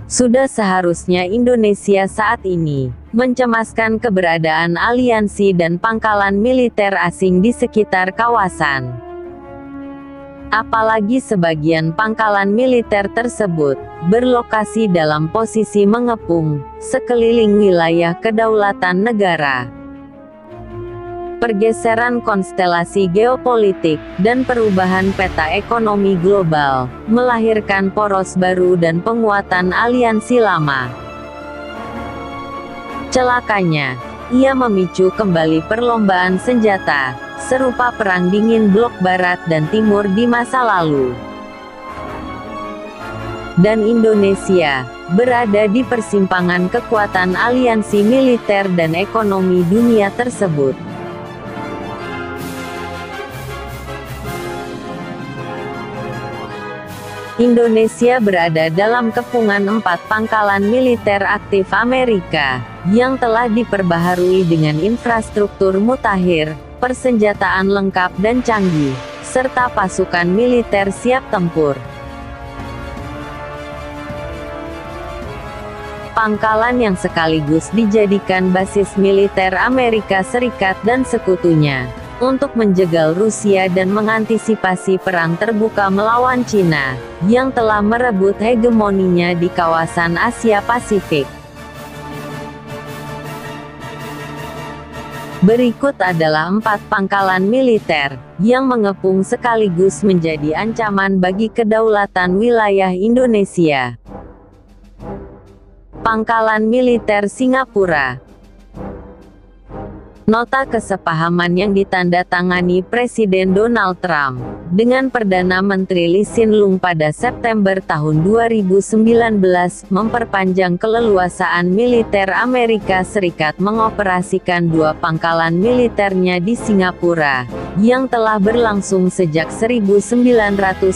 Sudah seharusnya Indonesia saat ini mencemaskan keberadaan aliansi dan pangkalan militer asing di sekitar kawasan. Apalagi sebagian pangkalan militer tersebut berlokasi dalam posisi mengepung sekeliling wilayah kedaulatan negara. Pergeseran konstelasi geopolitik dan perubahan peta ekonomi global melahirkan poros baru dan penguatan aliansi lama. Celakanya, ia memicu kembali perlombaan senjata, serupa Perang Dingin Blok Barat dan Timur di masa lalu. Dan Indonesia berada di persimpangan kekuatan aliansi militer dan ekonomi dunia tersebut. Indonesia berada dalam kepungan 4 pangkalan militer aktif Amerika, yang telah diperbaharui dengan infrastruktur mutakhir, persenjataan lengkap dan canggih, serta pasukan militer siap tempur. Pangkalan yang sekaligus dijadikan basis militer Amerika Serikat dan sekutunya, untuk menjegal Rusia dan mengantisipasi perang terbuka melawan Cina, yang telah merebut hegemoninya di kawasan Asia Pasifik. Berikut adalah 4 pangkalan militer, yang mengepung sekaligus menjadi ancaman bagi kedaulatan wilayah Indonesia. Pangkalan militer Singapura. Nota kesepahaman yang ditandatangani Presiden Donald Trump dengan Perdana Menteri Lee Hsien Loong pada September tahun 2019 memperpanjang keleluasaan militer Amerika Serikat mengoperasikan 2 pangkalan militernya di Singapura, yang telah berlangsung sejak 1990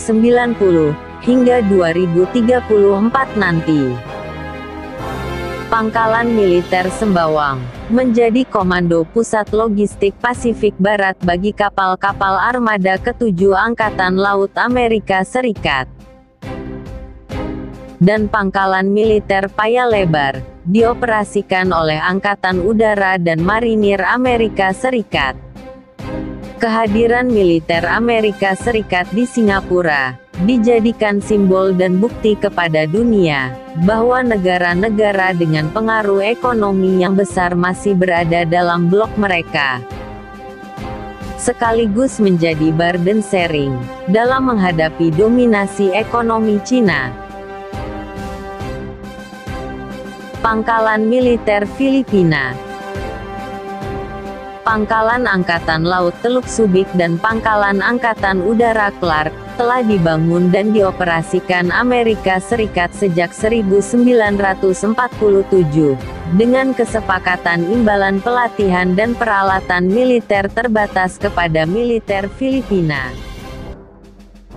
hingga 2034 nanti. Pangkalan militer Sembawang menjadi komando pusat logistik Pasifik Barat bagi kapal-kapal armada ke-7 Angkatan Laut Amerika Serikat. Dan pangkalan militer Paya Lebar dioperasikan oleh Angkatan Udara dan Marinir Amerika Serikat. Kehadiran militer Amerika Serikat di Singapura dijadikan simbol dan bukti kepada dunia bahwa negara-negara dengan pengaruh ekonomi yang besar masih berada dalam blok mereka, sekaligus menjadi burden sharing dalam menghadapi dominasi ekonomi Cina. Pangkalan militer Filipina. Pangkalan Angkatan Laut Teluk Subic dan Pangkalan Angkatan Udara Clark telah dibangun dan dioperasikan Amerika Serikat sejak 1947, dengan kesepakatan imbalan pelatihan dan peralatan militer terbatas kepada militer Filipina.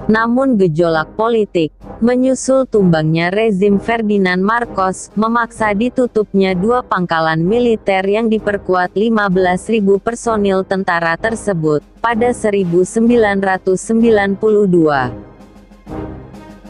Namun gejolak politik, menyusul tumbangnya rezim Ferdinand Marcos, memaksa ditutupnya 2 pangkalan militer yang diperkuat 15.000 personil tentara tersebut, pada 1992.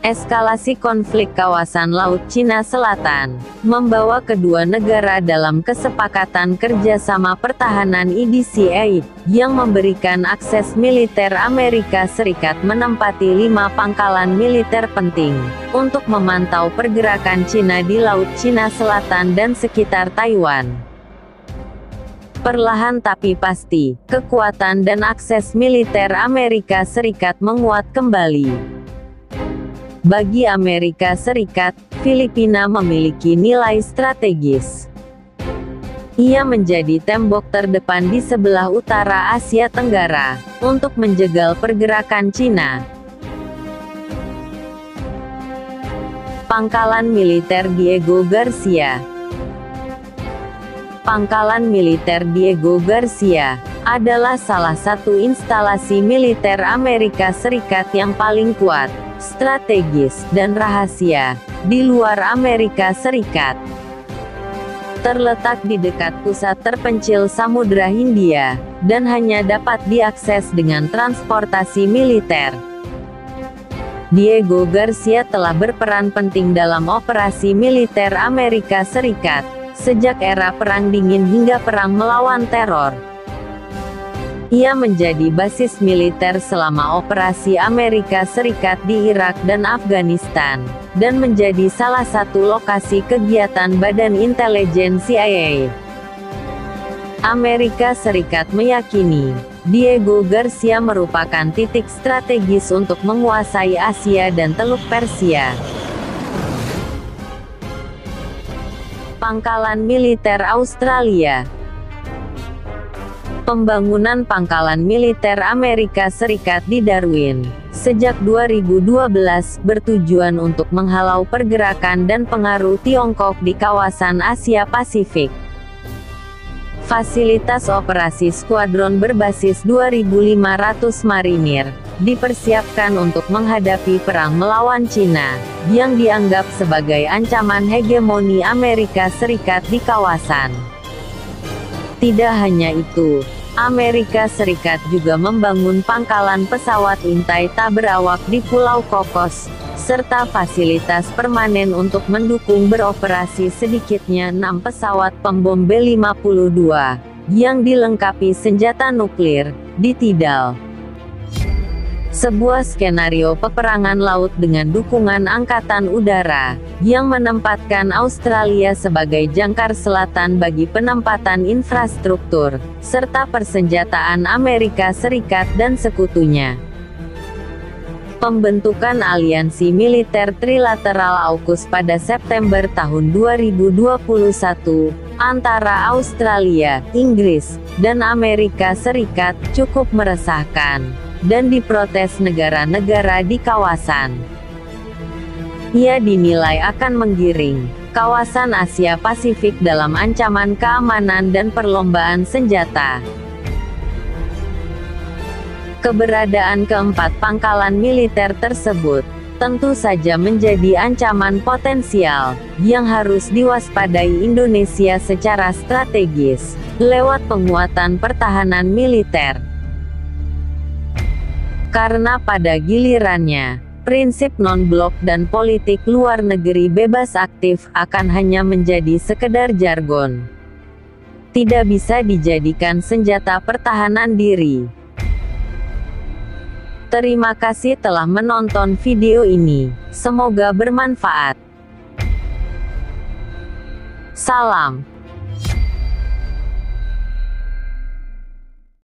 Eskalasi konflik kawasan Laut Cina Selatan membawa kedua negara dalam kesepakatan kerjasama pertahanan EDCA, yang memberikan akses militer Amerika Serikat menempati 5 pangkalan militer penting, untuk memantau pergerakan Cina di Laut Cina Selatan dan sekitar Taiwan. Perlahan tapi pasti, kekuatan dan akses militer Amerika Serikat menguat kembali. Bagi Amerika Serikat, Filipina memiliki nilai strategis. Ia menjadi tembok terdepan di sebelah utara Asia Tenggara, untuk menjegal pergerakan Cina. Pangkalan militer Diego Garcia. Pangkalan militer Diego Garcia adalah salah satu instalasi militer Amerika Serikat yang paling kuat, strategis, dan rahasia di luar Amerika Serikat. Terletak di dekat pusat terpencil Samudra Hindia, dan hanya dapat diakses dengan transportasi militer. Diego Garcia telah berperan penting dalam operasi militer Amerika Serikat, sejak era Perang Dingin hingga Perang Melawan Teror. Ia menjadi basis militer selama operasi Amerika Serikat di Irak dan Afghanistan, dan menjadi salah satu lokasi kegiatan Badan Intelijen CIA. Amerika Serikat meyakini, Diego Garcia merupakan titik strategis untuk menguasai Asia dan Teluk Persia. Pangkalan militer Australia. Pembangunan pangkalan militer Amerika Serikat di Darwin, sejak 2012, bertujuan untuk menghalau pergerakan dan pengaruh Tiongkok di kawasan Asia Pasifik. Fasilitas operasi skuadron berbasis 2.500 marinir, dipersiapkan untuk menghadapi perang melawan Cina, yang dianggap sebagai ancaman hegemoni Amerika Serikat di kawasan. Tidak hanya itu, Amerika Serikat juga membangun pangkalan pesawat intai tak berawak di Pulau Cocos, serta fasilitas permanen untuk mendukung beroperasi sedikitnya 6 pesawat pembom B-52, yang dilengkapi senjata nuklir, di Tidal. Sebuah skenario peperangan laut dengan dukungan Angkatan Udara, yang menempatkan Australia sebagai jangkar selatan bagi penempatan infrastruktur, serta persenjataan Amerika Serikat dan sekutunya. Pembentukan aliansi militer trilateral AUKUS pada September tahun 2021, antara Australia, Inggris, dan Amerika Serikat, cukup meresahkan, dan diprotes negara-negara di kawasan. Ia dinilai akan menggiring kawasan Asia Pasifik dalam ancaman keamanan dan perlombaan senjata. Keberadaan keempat pangkalan militer tersebut, tentu saja menjadi ancaman potensial, yang harus diwaspadai Indonesia secara strategis, lewat penguatan pertahanan militer. Karena pada gilirannya, prinsip non-blok dan politik luar negeri bebas aktif akan hanya menjadi sekedar jargon. Tidak bisa dijadikan senjata pertahanan diri. Terima kasih telah menonton video ini, semoga bermanfaat. Salam.